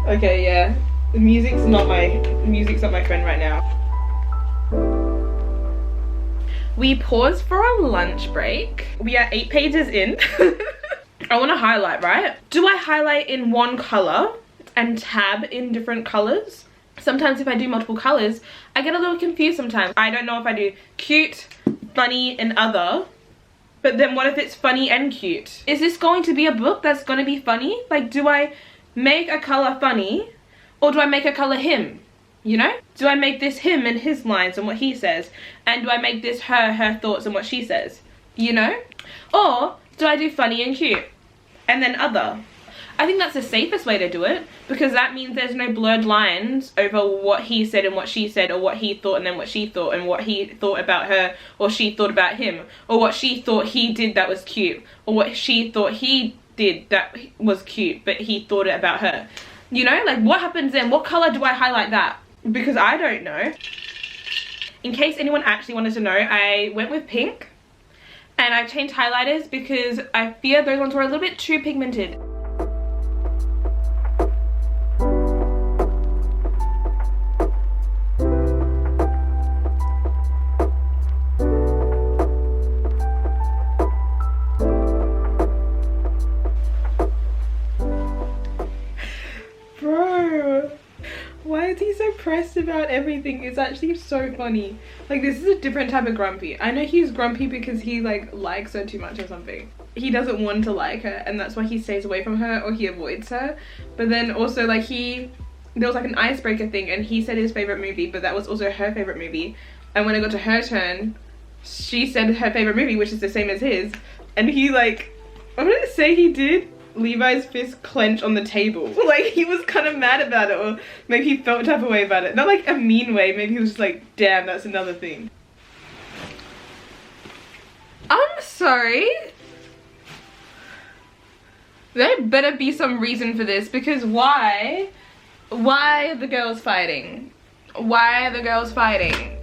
Okay, yeah. The music's not my friend right now. We paused for a lunch break. We are 8 pages in. I want to highlight, right? Do I highlight in one color and tab in different colors? Sometimes if I do multiple colors, I get a little confused sometimes. I don't know if I do cute, funny, and other. But then what if it's funny and cute? Is this going to be a book that's going to be funny? Like, do I make a color funny or do I make a color him? You know? Do I make this him and his lines and what he says? And do I make this her thoughts and what she says? You know? Or do I do funny and cute? And then other? I think that's the safest way to do it, because that means there's no blurred lines over what he said and what she said, or what he thought and then what she thought, and what he thought about her or she thought about him, or what she thought he did that was cute, or what she thought he did that was cute but he thought it about her. You know, like what happens then? What color do I highlight that? Because I don't know. In case anyone actually wanted to know, I went with pink and I've changed highlighters because I fear those ones were a little bit too pigmented. Bro, why is he so pressed about everything? It's actually so funny. Like, this is a different type of grumpy. I know he's grumpy because he like likes her too much or something. He doesn't want to like her and that's why he stays away from her or he avoids her. But then also like there was like an icebreaker thing and he said his favorite movie, but that was also her favorite movie. And when it got to her turn, she said her favorite movie, which is the same as his. And he like, what did it say he did? Levi's fist clench on the table. Like, he was kind of mad about it, or maybe he felt type of way about it. Not like a mean way, maybe he was just like, damn, that's another thing. I'm sorry. There better be some reason for this, because why are the girls fighting? Why are the girls fighting?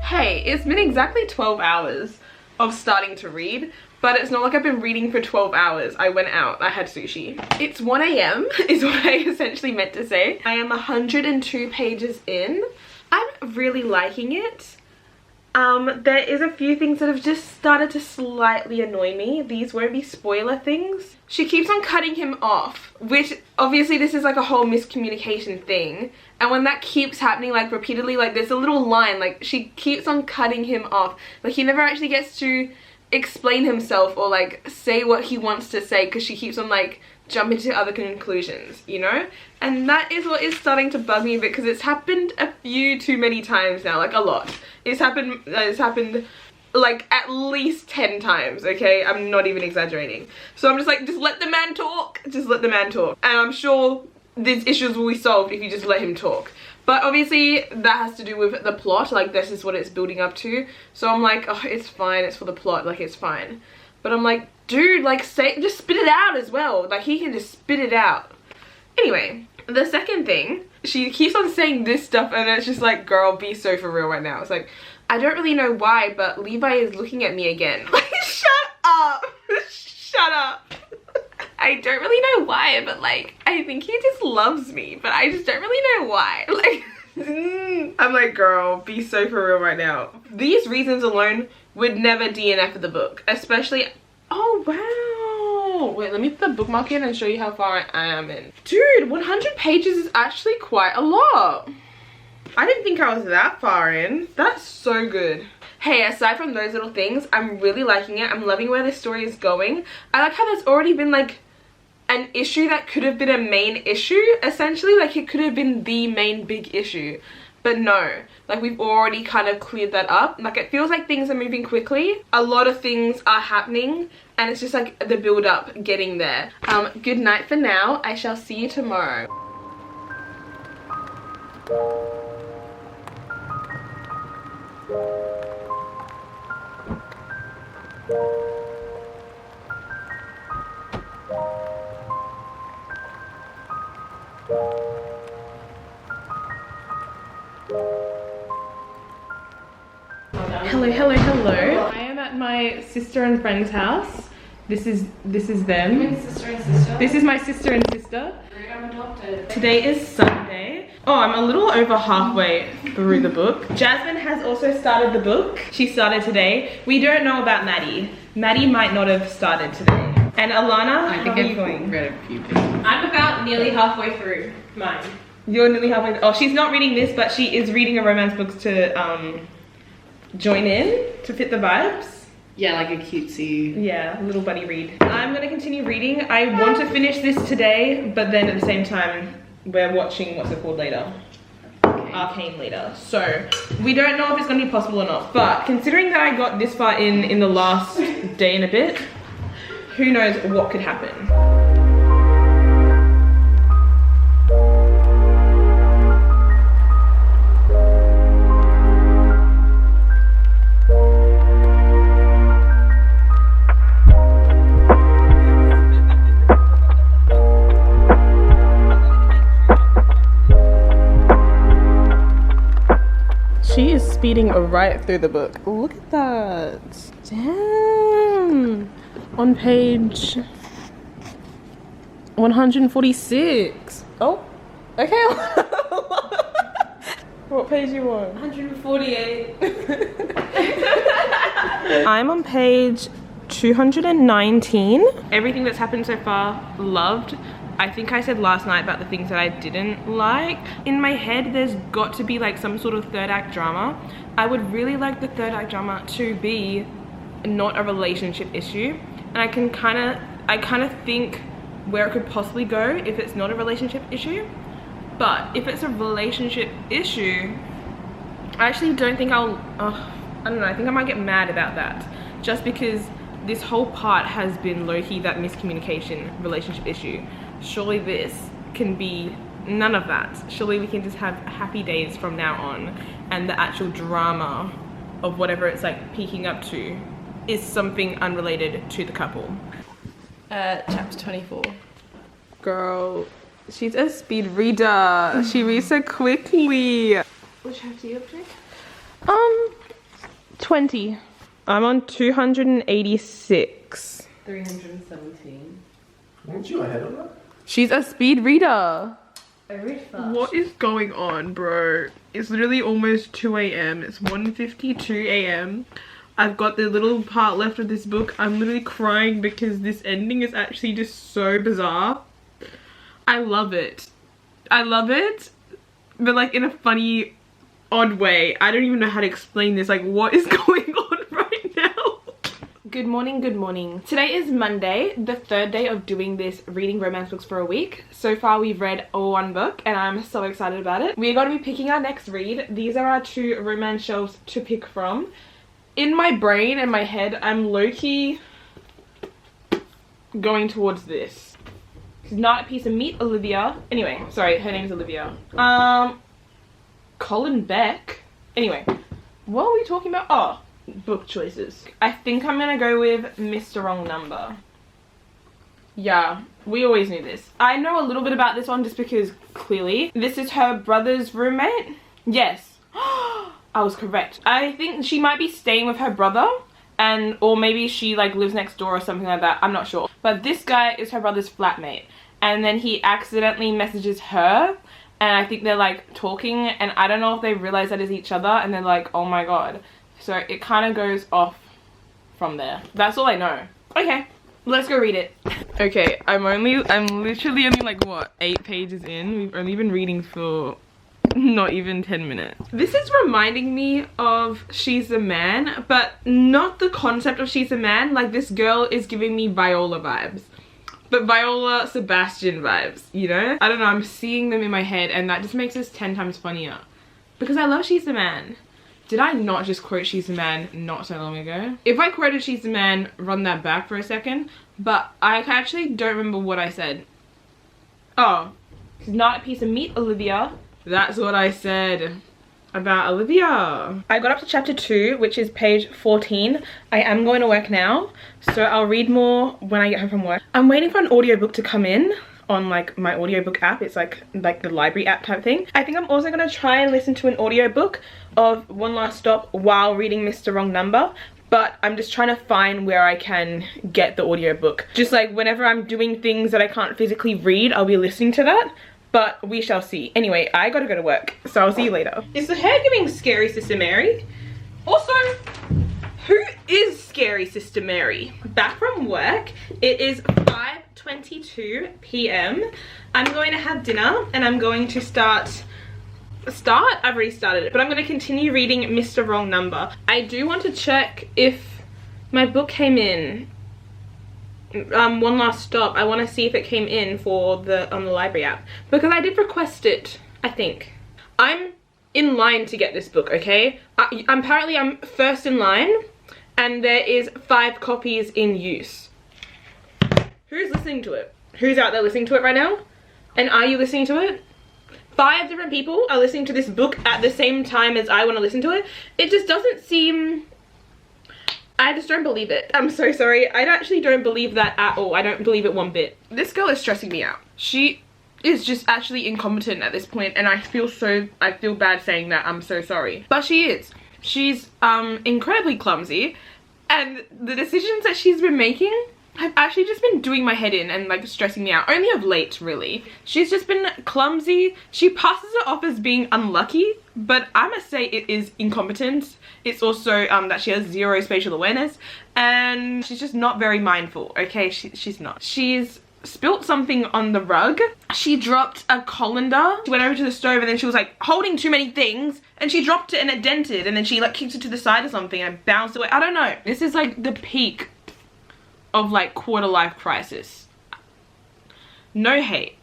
Hey, it's been exactly 12 hours of starting to read, but it's not like I've been reading for 12 hours. I went out, I had sushi. It's 1 AM is what I essentially meant to say. I am 102 pages in. I'm really liking it. There is a few things that have just started to slightly annoy me. These won't be spoiler things. She keeps on cutting him off, which obviously this is like a whole miscommunication thing. And when that keeps happening like repeatedly, like there's a little line, like she keeps on cutting him off. Like he never actually gets to explain himself or like say what he wants to say because she keeps on like jumping to other conclusions, you know? And that is what is starting to bug me a bit because it's happened a few too many times now, like a lot. It's happened like at least 10 times, okay? I'm not even exaggerating. So I'm just like, just let the man talk. Just let the man talk. And I'm sure these issues will be solved if you just let him talk. But obviously that has to do with the plot, like this is what it's building up to. So I'm like, oh, it's fine, it's for the plot, like it's fine. But I'm like, dude, like say, just spit it out as well. Like he can just spit it out. Anyway, the second thing, she keeps on saying this stuff and it's just like, girl, be so for real right now. It's like, I don't really know why, but Levi is looking at me again. Like, shut up. Shut up. I don't really know why, but like, I think he just loves me, but I just don't really know why. Like, I'm like, girl, be so for real right now. These reasons alone would never DNF the book, especially, oh wow. Wait, let me put the bookmark in and show you how far I am in. Dude, 100 pages is actually quite a lot. I didn't think I was that far in. That's so good. Hey, aside from those little things, I'm really liking it. I'm loving where this story is going. I like how there's already been like an issue that could have been a main issue, essentially. Like it could have been the main big issue. But no, like we've already kind of cleared that up. Like it feels like things are moving quickly. A lot of things are happening and it's just like the build up getting there. Good night for now. I shall see you tomorrow. Bye. Hello, hello, hello. I am at my sister and friend's house. This is them. Sister and sister. This is my sister and sister. I'm adopted. Today is Sunday. Oh, I'm a little over halfway through the book. Jasmine has also started the book. She started today. We don't know about Maddie. Maddie might not have started today. And Alana, how are you going? Read a few pages. I'm about nearly halfway through mine. You're nearly halfway. Oh, she's not reading this, but she is reading a romance book to join in, to fit the vibes. Yeah, like a cutesy. Yeah, little buddy read. I'm gonna continue reading. I want to finish this today, but then at the same time, we're watching what's it called later. Okay. Arcane later. So we don't know if it's gonna be possible or not. But considering that I got this far in the last day and a bit, who knows what could happen. She is speeding right through the book. Look at that. Damn. On page 146. Oh, okay. What page you on? 148. I'm on page 219. Everything that's happened so far, loved. I think I said last night about the things that I didn't like. In my head, there's got to be like some sort of third act drama. I would really like the third act drama to be not a relationship issue. And I kind of think where it could possibly go if it's not a relationship issue. But if it's a relationship issue, I actually don't think I don't know, I think I might get mad about that. Just because this whole part has been low-key that miscommunication relationship issue. Surely this can be none of that. Surely we can just have happy days from now on, and the actual drama of whatever it's like peaking up to is something unrelated to the couple. Chapter 24. Girl, she's a speed reader. She reads so quickly. Which chapter are you up to? 20. I'm on 286. 317. Weren't you ahead of that? She's a speed reader. I read fast. What is going on, bro? It's literally almost 2 a.m. It's 1:52 a.m. I've got the little part left of this book. I'm literally crying because this ending is actually just so bizarre. I love it. I love it, but like in a funny, odd way. I don't even know how to explain this. Like, what is going on right now? Good morning, good morning. Today is Monday, the third day of doing this reading romance books for a week. So far we've read one book and I'm so excited about it. We're going to be picking our next read. These are our 2 romance shelves to pick from. In my brain and my head, I'm low-key going towards this. She's not a piece of meat, Olivia. Anyway, sorry, her name's Olivia. Colin Beck. Anyway, what are we talking about? Oh, book choices. I think I'm gonna go with Mr. Wrong Number. Yeah, we always knew this. I know a little bit about this one just because clearly this is her brother's roommate. Yes. I was correct. I think she might be staying with her brother, and or maybe she like lives next door or something like that. I'm not sure. But this guy is her brother's flatmate, and then he accidentally messages her, and I think they're like talking, and I don't know if they realize that is each other, and they're like, oh my god. So it kind of goes off from there. That's all I know. Okay, let's go read it. Okay, I'm literally only like what, 8 pages in. We've only been reading for not even 10 minutes. This is reminding me of She's a Man, but not the concept of She's a Man. Like, this girl is giving me Viola vibes, but Viola Sebastian vibes, you know? I don't know, I'm seeing them in my head, and that just makes this 10 times funnier because I love She's a Man. Did I not just quote She's a Man not so long ago? If I quoted She's a Man, run that back for a second. But I actually don't remember what I said. Oh, she's not a piece of meat, Olivia. That's what I said about Olivia. I got up to chapter 2, which is page 14. I am going to work now, so I'll read more when I get home from work. I'm waiting for an audiobook to come in on like my audiobook app. It's like the library app type thing. I think I'm also gonna try and listen to an audiobook of One Last Stop while reading Mr. Wrong Number, but I'm just trying to find where I can get the audiobook. Just like whenever I'm doing things that I can't physically read, I'll be listening to that, but we shall see. Anyway, I gotta go to work, so I'll see you later. Is the hair giving Scary Sister Mary? Also, who is Scary Sister Mary? Back from work. It is 5:22 p.m. I'm going to have dinner and I'm going to I've already started it, but I'm going to continue reading Mr. Wrong Number. I do want to check if my book came in. One Last Stop. I want to see if it came in for the on the library app, because I did request it, I think. I'm in line to get this book, okay? Apparently I'm first in line and there is 5 copies in use. Who's listening to it? Who's out there listening to it right now? And are you listening to it? 5 different people are listening to this book at the same time as I want to listen to it. It just doesn't seem... I just don't believe it. I'm so sorry. I actually don't believe that at all. I don't believe it one bit. This girl is stressing me out. She is just actually incompetent at this point, and I feel bad saying that. I'm so sorry. But she is. She's incredibly clumsy, and the decisions that she's been making have actually just been doing my head in and like stressing me out. Only of late, really. She's just been clumsy. She passes it off as being unlucky, but I must say it is incompetent. It's also that she has 0 spatial awareness, and she's just not very mindful, okay? She's not. She's spilt something on the rug. She dropped a colander. She went over to the stove and then she was like holding too many things and she dropped it and it dented, and then she like kicked it to the side or something and it bounced away. I don't know. This is like the peak of like quarter life crisis. No hate.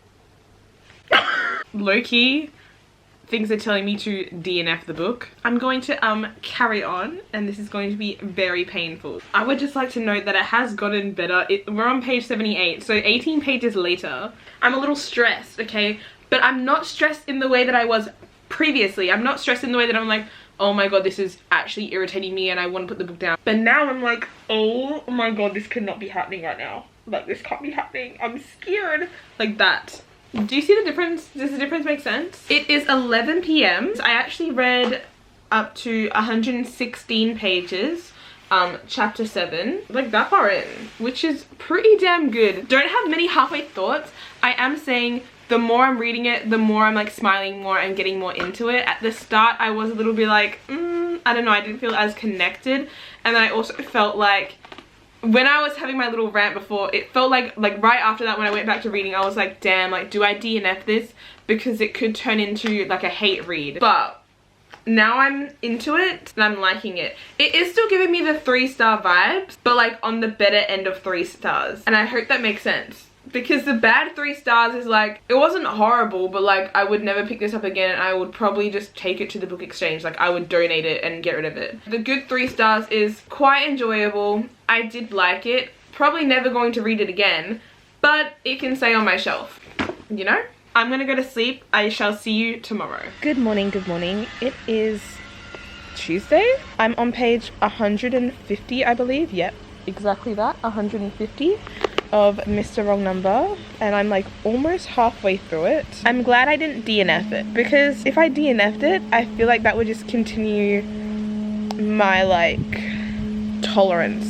Low-key, things are telling me to DNF the book. I'm going to carry on, and this is going to be very painful. I would just like to note that it has gotten better. We're on page 78, so 18 pages later. I'm a little stressed, okay? But I'm not stressed in the way that I was previously. I'm not stressed in the way that I'm like, oh my god, this is actually irritating me and I want to put the book down. But now I'm like, oh my god, this could not be happening right now. Like, this can't be happening. I'm scared. Like that. Do you see the difference? Does the difference make sense? It is 11 p.m. I actually read up to 116 pages, chapter 7, like that far in, which is pretty damn good. Don't have many halfway thoughts. I am saying the more I'm reading it, the more I'm like smiling more and getting more into it. At the start, I was a little bit like, I don't know, I didn't feel as connected. And then I also felt like, when I was having my little rant before, it felt like right after that when I went back to reading, I was like, damn, like, do I DNF this? Because it could turn into like a hate read. But now I'm into it and I'm liking it. It is still giving me the 3-star vibes, but like on the better end of 3 stars. And I hope that makes sense. Because the bad 3 stars is like, it wasn't horrible, but like I would never pick this up again. I would probably just take it to the book exchange. Like I would donate it and get rid of it. The good 3 stars is quite enjoyable. I did like it. Probably never going to read it again, but it can stay on my shelf, you know? I'm gonna go to sleep. I shall see you tomorrow. Good morning, good morning. It is Tuesday. I'm on page 150, I believe. Yep, exactly that, 150. Of Mr. Wrong Number, and I'm like almost halfway through it. I'm glad I didn't DNF it, because if I DNF'd it, I feel like that would just continue my like tolerance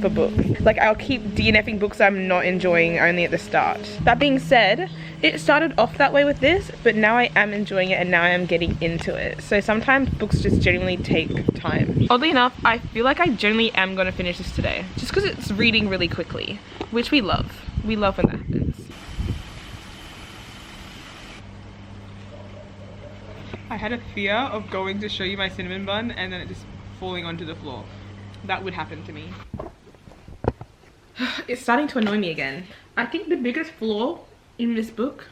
for books. Like I'll keep DNFing books I'm not enjoying only at the start. That being said, it started off that way with this, but now I am enjoying it and now I am getting into it. So sometimes books just genuinely take time. Oddly enough, I feel like I generally am gonna finish this today, just because it's reading really quickly, which we love. We love when that happens. I had a fear of going to show you my cinnamon bun and then it just falling onto the floor. That would happen to me. It's starting to annoy me again. I think the biggest flaw in this book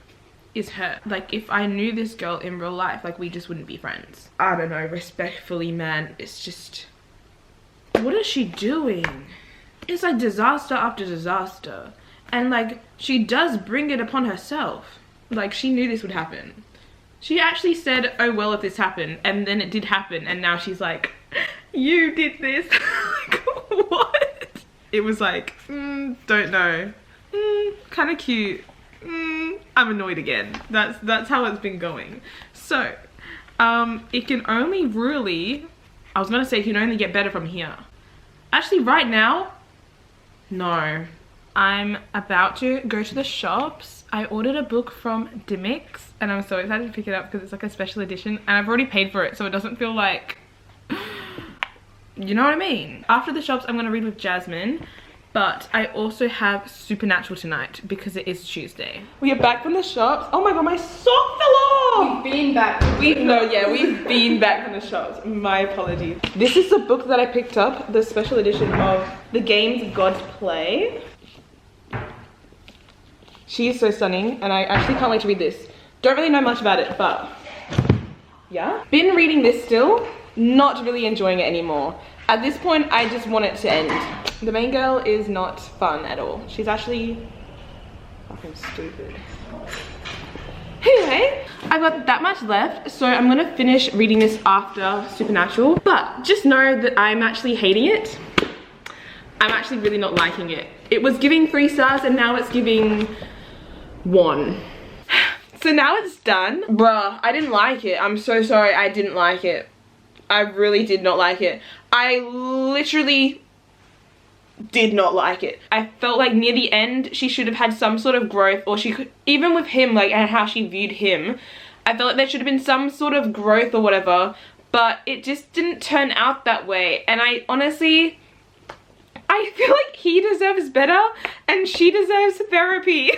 is her. Like, if I knew this girl in real life, like, we just wouldn't be friends. I don't know, respectfully, man. It's just, what is she doing? It's like disaster after disaster. And like, she does bring it upon herself. Like, she knew this would happen. She actually said, oh well, if this happened, and then it did happen, and now she's like, you did this. Like, what? It was like, don't know. Kind of cute. I'm annoyed again. That's how it's been going. So, it can only really, I was gonna say it can only get better from here. Actually, right now, no. I'm about to go to the shops. I ordered a book from Dimmicks and I'm so excited to pick it up because it's like a special edition and I've already paid for it, so it doesn't feel like, you know what I mean? After the shops, I'm gonna read with Jasmine, but I also have Supernatural tonight because it is Tuesday. We are back from the shops. Oh my god, my sock fell off! We've been back. We've been back from the shops. My apologies. This is the book that I picked up, the special edition of The Games Gods Play. She is so stunning and I actually can't wait to read this. Don't really know much about it, but yeah. Been reading this still, not really enjoying it anymore. At this point, I just want it to end. The main girl is not fun at all. She's actually fucking stupid. Anyway, I've got that much left, so I'm gonna finish reading this after Supernatural. But just know that I'm actually hating it. I'm actually really not liking it. It was giving 3 stars and now it's giving 1. So now it's done. Bruh, I didn't like it. I'm so sorry, I didn't like it. I really did not like it. I literally did not like it. I felt like near the end she should have had some sort of growth, or she could, even with him, like, and how she viewed him, I felt like there should have been some sort of growth or whatever, but it just didn't turn out that way. And I honestly, I feel like he deserves better and she deserves therapy.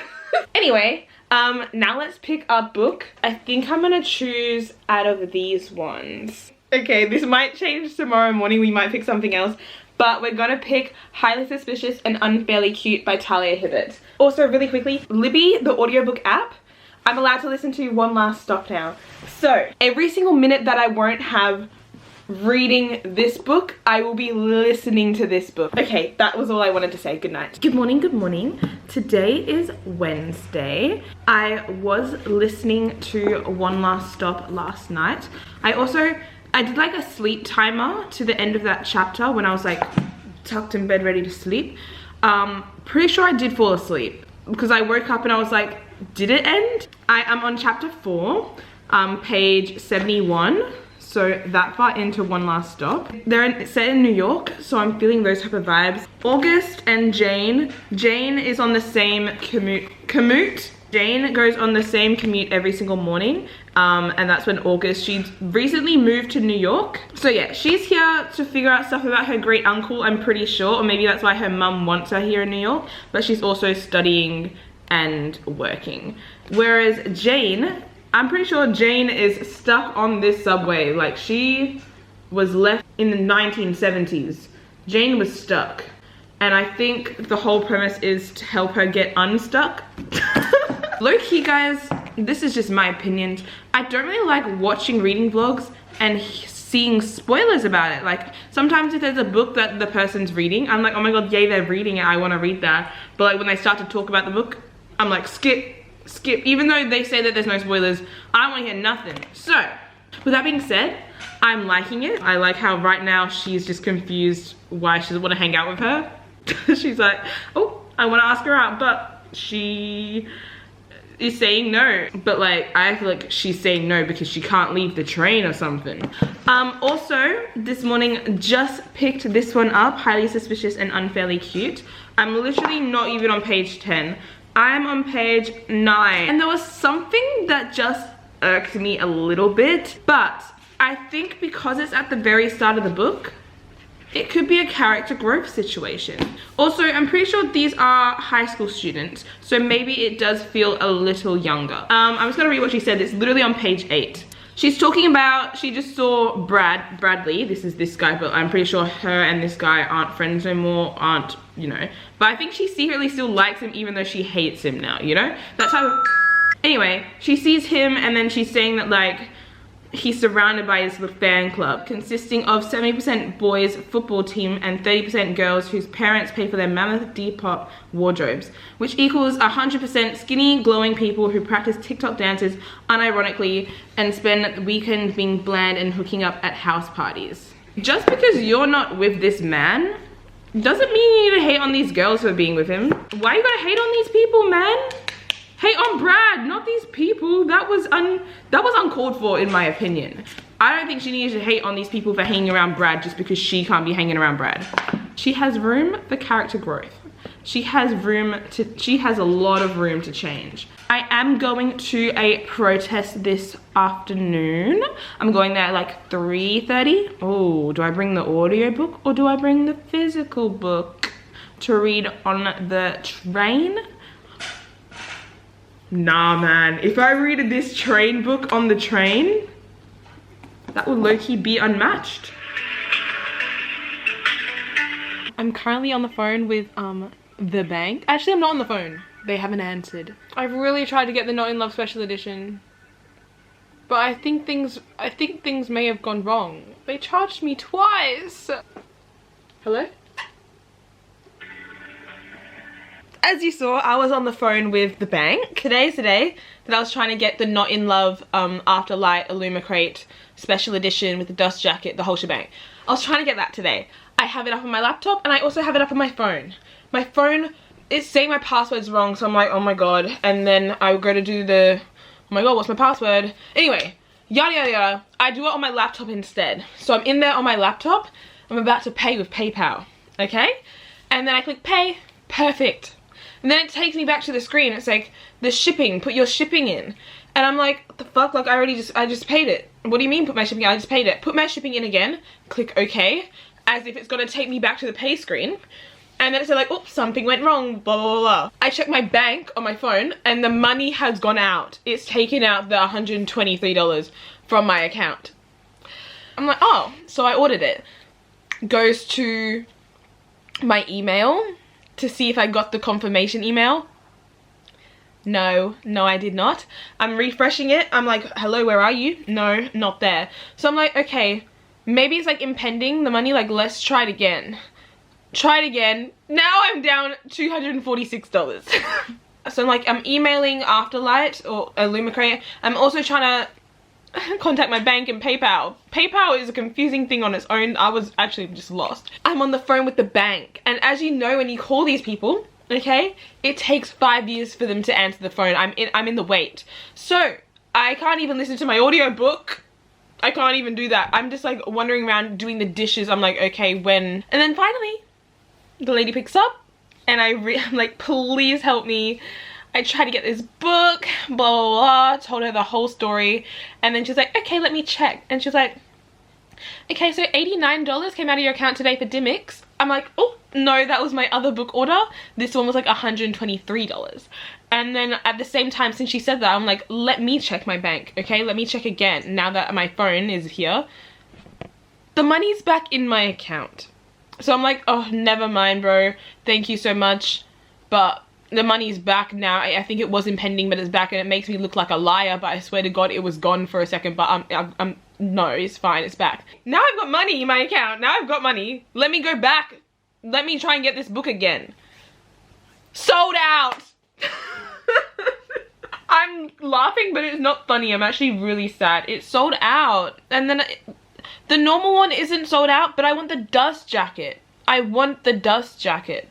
Anyway, now let's pick our book. I think I'm gonna choose out of these ones. Okay, this might change tomorrow morning. We might pick something else. But we're gonna pick Highly Suspicious and Unfairly Cute by Talia Hibbert. Also, really quickly, Libby, the audiobook app, I'm allowed to listen to One Last Stop now. So, every single minute that I won't have reading this book, I will be listening to this book. Okay, that was all I wanted to say. Good night. Good morning, good morning. Today is Wednesday. I was listening to One Last Stop last night. I did like a sleep timer to the end of that chapter when I was like tucked in bed ready to sleep. Pretty sure I did fall asleep because I woke up and I was like, did it end? I am on chapter 4, page 71. So that far into One Last Stop. They're set in New York, so I'm feeling those type of vibes. August and Jane. Jane is on the same commute. Jane goes on the same commute every single morning, and that's when August, she's recently moved to New York. So yeah, she's here to figure out stuff about her great uncle, I'm pretty sure, or maybe that's why her mum wants her here in New York, but she's also studying and working. Whereas Jane, I'm pretty sure Jane is stuck on this subway. Like, she was left in the 1970s. Jane was stuck. And I think the whole premise is to help her get unstuck. Low-key, guys, this is just my opinion. I don't really like watching reading vlogs and seeing spoilers about it. Like, sometimes if there's a book that the person's reading, I'm like, oh my god, yay, they're reading it, I want to read that. But like when they start to talk about the book, I'm like, skip. Even though they say that there's no spoilers, I don't want to hear nothing. So, with that being said, I'm liking it. I like how right now she's just confused why she doesn't want to hang out with her. She's like, oh, I want to ask her out, but she is saying no. But like, I feel like she's saying no because she can't leave the train or something. Also, this morning just picked this one up, Highly Suspicious and Unfairly Cute. I'm literally not even on page 10. I'm on page 9. And there was something that just irked me a little bit, but I think because it's at the very start of the book, it could be a character growth situation. Also, I'm pretty sure these are high school students, so maybe it does feel a little younger. I'm just gonna read what she said. It's literally on page 8. She's talking about, she just saw Bradley, this is this guy, but I'm pretty sure her and this guy aren't friends no more, aren't, you know. But I think she secretly still likes him even though she hates him now, you know? That's how, anyway, she sees him and then she's saying that like, he's surrounded by his little fan club consisting of 70% boys football team and 30% girls whose parents pay for their mammoth Depop wardrobes, which equals 100% skinny, glowing people who practice TikTok dances unironically and spend weekends being bland and hooking up at house parties. Just because you're not with this man doesn't mean you need to hate on these girls for being with him. Why you gotta hate on these people, man? Hate on Brad, not these people. That was uncalled for in my opinion. I don't think she needed to hate on these people for hanging around Brad just because she can't be hanging around Brad. She has room for character growth. She has a lot of room to change. I am going to a protest this afternoon. I'm going there at like 3:30. Oh, do I bring the audio book or do I bring the physical book to read on the train? Nah, man. If I read this train book on the train, that would low-key be unmatched. I'm currently on the phone with the bank. Actually, I'm not on the phone. They haven't answered. I've really tried to get the Not in Love special edition, but I think things may have gone wrong. They charged me twice. Hello? As you saw, I was on the phone with the bank. Today's the day that I was trying to get the Not in Love Afterlight Illumicrate special edition with the dust jacket, the whole shebang. I was trying to get that today. I have it up on my laptop and I also have it up on my phone. My phone is saying my password's wrong, so I'm like, oh my god. And then I go to do the, oh my god, what's my password? Anyway, yada yada yada. I do it on my laptop instead. So I'm in there on my laptop. I'm about to pay with PayPal, okay? And then I click pay, perfect. And then it takes me back to the screen. It's like, the shipping, put your shipping in. And I'm like, what the fuck, like I just paid it. What do you mean put my shipping in? I just paid it. Put my shipping in again, click okay, as if it's gonna take me back to the pay screen. And then it's like, oops, something went wrong, blah, blah, blah. I check my bank on my phone and the money has gone out. It's taken out the $123 from my account. I'm like, oh, so I ordered it. Goes to my email to see if I got the confirmation email. No, I did not. I'm refreshing it. I'm like, hello, where are you? No, not there. So I'm like, okay, maybe it's like impending the money, like let's try it again. Try it again. Now I'm down $246. So like I'm emailing Afterlight or Illumicrate. I'm also trying to contact my bank and PayPal. PayPal is a confusing thing on its own. I was actually just lost. I'm on the phone with the bank, and as you know, when you call these people, okay, it takes 5 years for them to answer the phone. I'm in the wait. So I can't even listen to my audiobook. I can't even do that. I'm just like wandering around doing the dishes. I'm like, okay, when? And then finally the lady picks up and I'm like, please help me. I tried to get this book, blah, blah, blah, told her the whole story. And then she's like, okay, let me check. And she's like, okay, so $89 came out of your account today for Dimmicks. I'm like, oh, no, that was my other book order. This one was like $123. And then at the same time, since she said that, I'm like, let me check my bank, okay? Let me check again now that my phone is here. The money's back in my account. So I'm like, oh, never mind, bro. Thank you so much. But the money's back now. I think it was impending, but it's back, and it makes me look like a liar, but I swear to God, it was gone for a second, but no, it's fine, it's back. Now I've got money in my account. Now I've got money. Let me go back. Let me try and get this book again. Sold out. I'm laughing, but it's not funny. I'm actually really sad. It's sold out. And then the normal one isn't sold out, but I want the dust jacket. I want the dust jacket.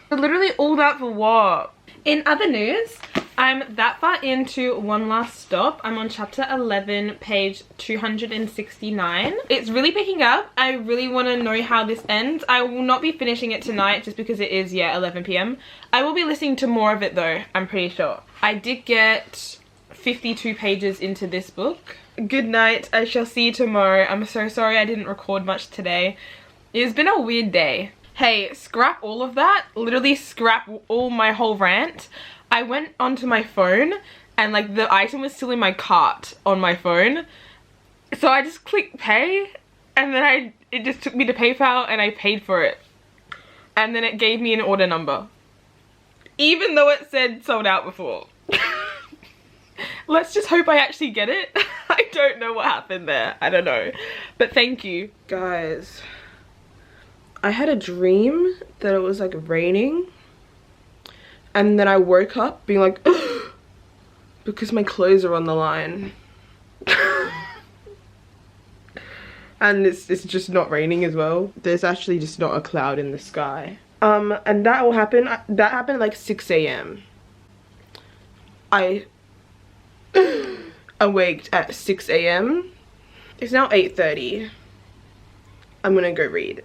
Literally all that for what? In other news, I'm that far into One Last Stop. I'm on chapter 11, page 269. It's really picking up. I really want to know how this ends. I will not be finishing it tonight just because it is, yeah, 11 p.m. I will be listening to more of it though, I'm pretty sure. I did get 52 pages into this book. Good night. I shall see you tomorrow. I'm so sorry I didn't record much today. It's been a weird day. Hey, scrap all of that. Literally scrap all my whole rant. I went onto my phone and like the item was still in my cart on my phone. So I just clicked pay and then it just took me to PayPal and I paid for it. And then it gave me an order number. Even though it said sold out before. Let's just hope I actually get it. I don't know what happened there. I don't know. But thank you. Guys, I had a dream that it was like raining. And then I woke up being like, because my clothes are on the line. And it's just not raining as well. There's actually just not a cloud in the sky. And that happened at like 6 a.m. I awaked at 6 AM. It's now 8:30. I'm gonna go read.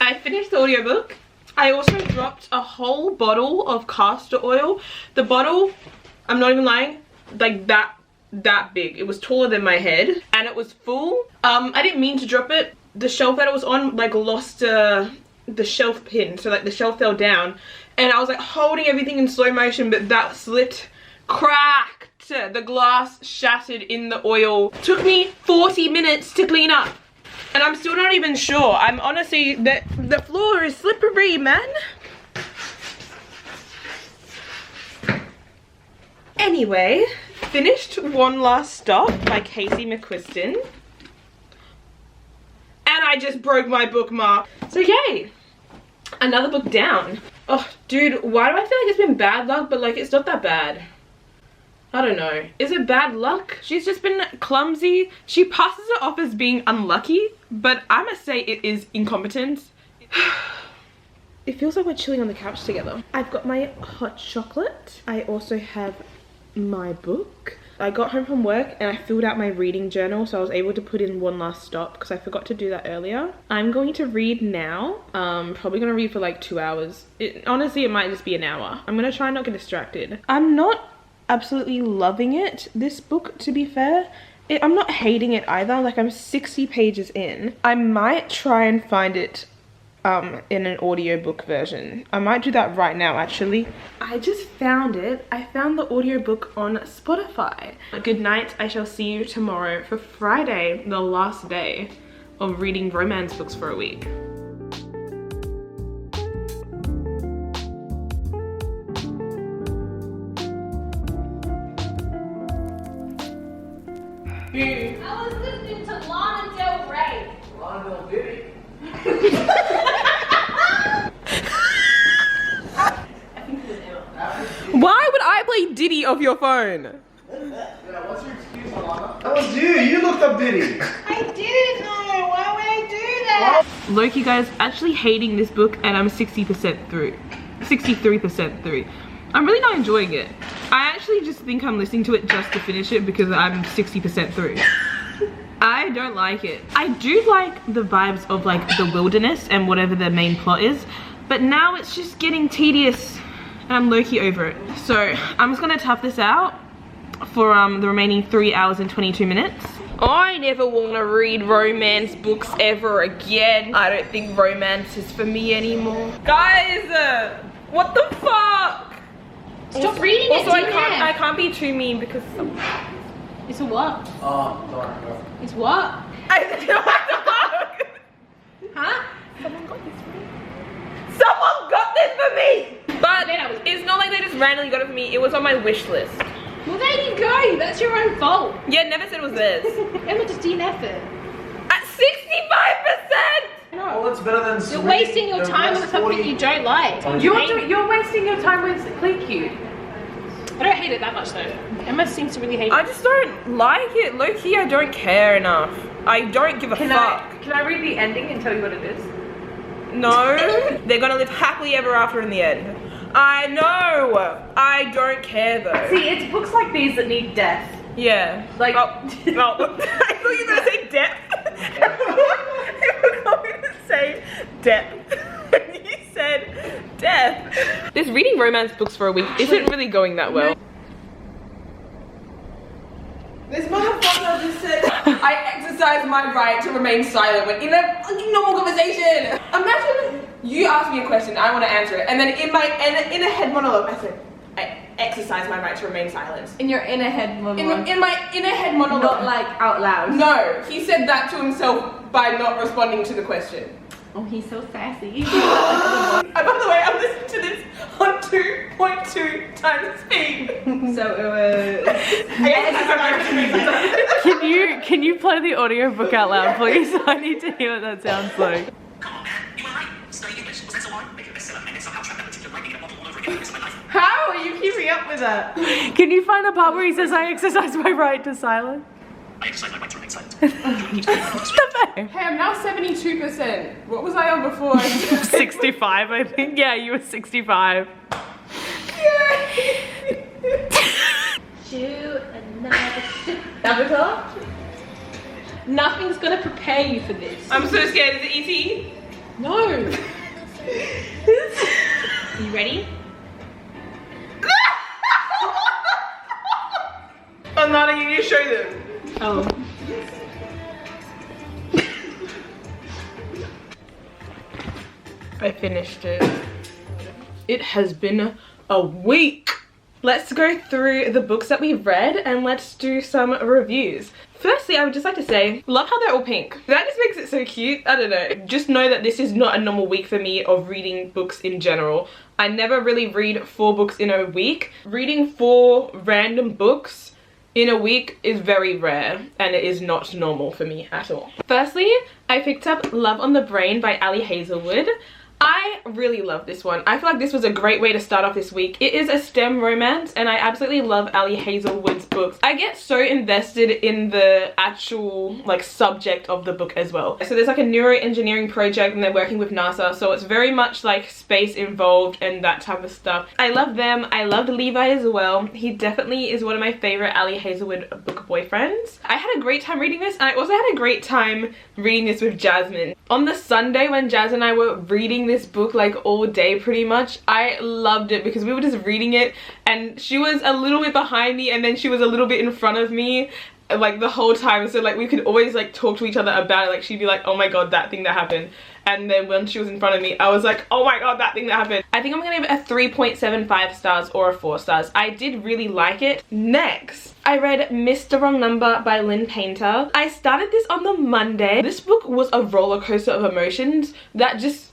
I finished the audiobook. I also dropped a whole bottle of castor oil. The bottle, I'm not even lying, like that big. It was taller than my head and it was full. I didn't mean to drop it. The shelf that it was on like lost the shelf pin, so like the shelf fell down and I was like holding everything in slow motion, but that slipped, cracked. The glass shattered in the oil. Took me 40 minutes to clean up. And I'm still not even sure. I'm honestly, the floor is slippery, man. Anyway, finished One Last Stop by Casey McQuiston. And I just broke my bookmark. So yay, another book down. Oh, dude, why do I feel like it's been bad luck, but like it's not that bad? I don't know. Is it bad luck? She's just been clumsy. She passes it off as being unlucky, but I must say it is incompetence. It feels like we're chilling on the couch together. I've got my hot chocolate. I also have my book. I got home from work and I filled out my reading journal, so I was able to put in One Last Stop because I forgot to do that earlier. I'm going to read now. Probably gonna read for like 2 hours. Honestly, it might just be an hour. I'm gonna try and not get distracted. I'm not absolutely loving it, this book, to be fair. I'm not hating it either. Like, I'm 60 pages in. I might try and find it in an audiobook version. I might do that right now, actually. I just found it. I found the audiobook on Spotify. Good night. I shall see you tomorrow for Friday, the last day of reading romance books for a week. I was listening to Lana Del Rey. Lana Del Rey. Why would I play Diddy off your phone? Yeah, what's your excuse, Alana? That was you. You looked up Diddy. I didn't know. Why would I do that? Loki, guys, actually hating this book, and I'm 60% through. 63% through. I'm really not enjoying it. I actually just think I'm listening to it just to finish it because I'm 60% through. I don't like it. I do like the vibes of like the wilderness and whatever the main plot is, but now it's just getting tedious and I'm low-key over it. So I'm just gonna tough this out for the remaining 3 hours and 22 minutes. I never want to read romance books ever again. I don't think romance is for me anymore. Guys, what the fuck? Stop reading it, I can't be too mean because It's a what? Oh, darn. It's what? I don't have to fuck. Huh? Someone got this for me. Someone got this for me! But it's not like they just randomly got it for me. It was on my wish list. Well, there you go. That's your own fault. Yeah, never said it was theirs. Emma just DNF'd it. At 65%! Well, that's better than You're wasting your time on something you don't like. You're wasting your time with Click Cute. I don't hate it that much though. Emma seems to really hate I it. just don't like it. Low-key, I don't care enough. I don't give a fuck. Can I read the ending and tell you what it is? No, they're gonna live happily ever after in the end. I know. I don't care though. See, it's books like these that need death. Yeah. Like, oh, I thought you were gonna say depth. You were going to say depth. You said death. This reading romance books for a week isn't really going that well. This motherfucker just said I exercise my right to remain silent when in a fucking normal conversation. Imagine you ask me a question, I want to answer it, and then in a head monologue I said I exercise my right to remain silent. in your inner head monologue. In my inner head monologue. Not like out loud. No, he said that to himself by not responding to the question. Oh, he's so sassy. And by the way, I'm listening to this on 2.2 times speed. So it was. Can you play the audiobook out loud, please? I need to hear what that sounds like. Come on, man. You were right. Studying English. Was that so hard? Make it a bestseller and then somehow track that particular writing and multiple over again because of my life. How are you keeping up with that? Can you find the part where he says, I exercise my right to silence? I exercise my right to remain silent. Hey, I'm now 72%. What was I on before? 65, I think. Yeah, you were 65. Yeah. Avatar? Nothing's gonna prepare you for this. I'm so scared. Is it E.T.? No. You ready? Oh, Nana, you need to show them. Oh. I finished it. It has been a week. Let's go through the books that we've read and let's do some reviews. Firstly, I would just like to say, love how they're all pink. That just makes it so cute. I don't know. Just know that this is not a normal week for me of reading books in general. I never really read 4 books in a week. Reading 4 random books in a week is very rare and it is not normal for me at all. Firstly, I picked up Love on the Brain by Ali Hazelwood. I really love this one. I feel like this was a great way to start off this week. It is a STEM romance and I absolutely love Ali Hazelwood's books. I get so invested in the actual like subject of the book as well. So there's like a neuroengineering project and they're working with NASA, so it's very much like space involved and that type of stuff. I love them. I loved Levi as well. He definitely is one of my favorite Ali Hazelwood book boyfriends. I had a great time reading this and I also had a great time reading this with Jasmine. On the Sunday when Jazz and I were reading this book like all day pretty much, I loved it because we were just reading it and she was a little bit behind me and then she was a little bit in front of me like the whole time, so like we could always like talk to each other about it. Like she'd be like, oh my god, that thing that happened, and then when she was in front of me I was like, oh my god, that thing that happened. I think I'm gonna give it a 3.75 stars or a 4 stars. I did really like it. Next, I read Missed the Wrong Number by Lynn Painter. I started this on the Monday. This book was a roller coaster of emotions that just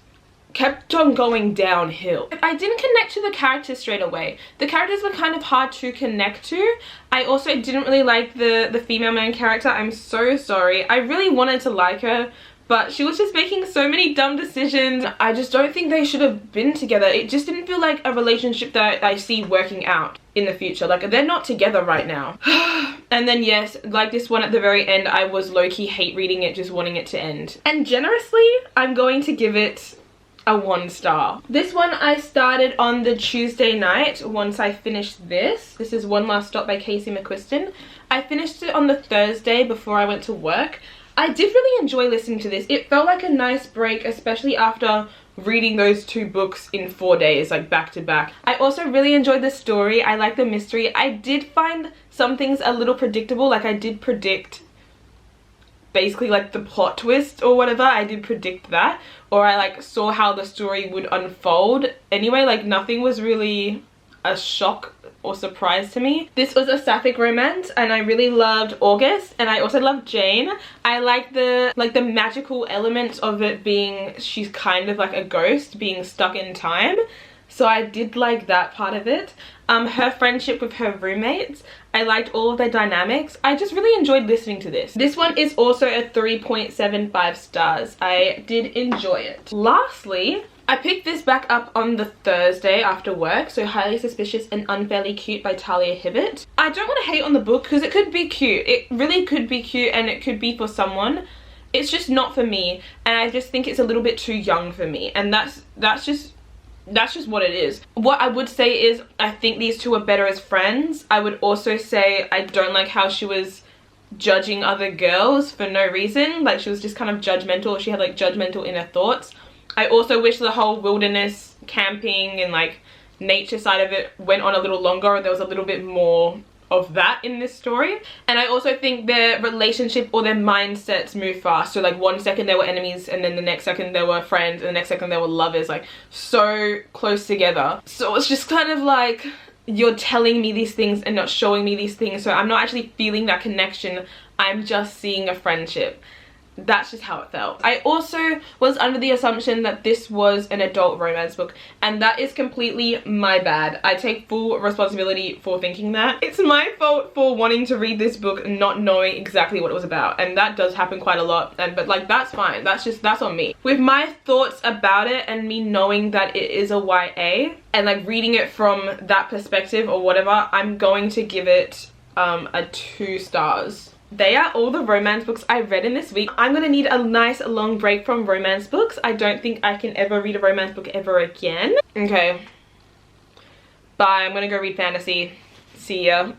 kept on going downhill. I didn't connect to the characters straight away. The characters were kind of hard to connect to. I also didn't really like the female main character. I'm so sorry. I really wanted to like her, but she was just making so many dumb decisions. I just don't think they should have been together. It just didn't feel like a relationship that I see working out in the future. Like they're not together right now. And then yes, like this one at the very end, I was low-key hate reading it, just wanting it to end. And generously, I'm going to give it a 1 star. This one I started on the Tuesday night once I finished this. This is One Last Stop by Casey McQuiston. I finished it on the Thursday before I went to work. I did really enjoy listening to this. It felt like a nice break, especially after reading those 2 books in 4 days, like back to back. I also really enjoyed the story. I like the mystery. I did find some things a little predictable. Like I did predict basically like the plot twist or whatever. I did predict that, or I like saw how the story would unfold. Anyway, like nothing was really a shock or surprise to me. This was a sapphic romance and I really loved August and I also loved Jane. I like the magical elements of it being she's kind of like a ghost being stuck in time. So I did like that part of it. Her friendship with her roommates, I liked all of their dynamics. I just really enjoyed listening to this. This one is also a 3.75 stars. I did enjoy it. Lastly, I picked this back up on the Thursday after work, so Highly Suspicious and Unfairly Cute by Talia Hibbert. I don't want to hate on the book because it could be cute. It really could be cute and it could be for someone. It's just not for me, and I just think it's a little bit too young for me, and that's just what it is. What I would say is I think these two are better as friends. I would also say I don't like how she was judging other girls for no reason. Like she was just kind of judgmental. She had like judgmental inner thoughts. I also wish the whole wilderness camping and like nature side of it went on a little longer, or there was a little bit more of that in this story. And I also think their relationship or their mindsets move fast. So like 1 second they were enemies and then the next second they were friends and the next second they were lovers, like so close together. So it's just kind of like you're telling me these things and not showing me these things, so I'm not actually feeling that connection. I'm just seeing a friendship. That's just how it felt. I also was under the assumption that this was an adult romance book, and that is completely my bad. I take full responsibility for thinking that. It's my fault for wanting to read this book not knowing exactly what it was about, and that does happen quite a lot, but like that's fine. That's on me. With my thoughts about it and me knowing that it is a YA and like reading it from that perspective or whatever, I'm going to give it a 2 stars. They are all the romance books I read in this week. I'm gonna need a nice long break from romance books. I don't think I can ever read a romance book ever again. Okay. Bye, I'm gonna go read fantasy. See ya.